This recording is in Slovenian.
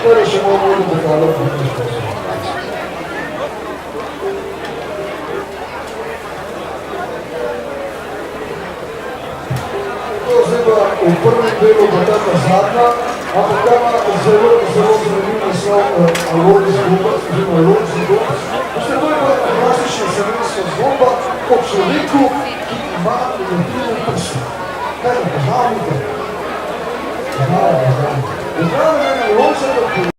Torej še malo bolj pokalo politično. To je zdaj pa v prvem delu pa taka zadnja, ampak ta ima zelo zanimiv naslov Alvorni zgodba, oziroma Alvorni zgodba. Veste, to je pa klasična slovenska zgodba o človeku, ki ima umetnino prsta. Kaj je poznavnite? Poznavnite. Poznavnite ene lonce, da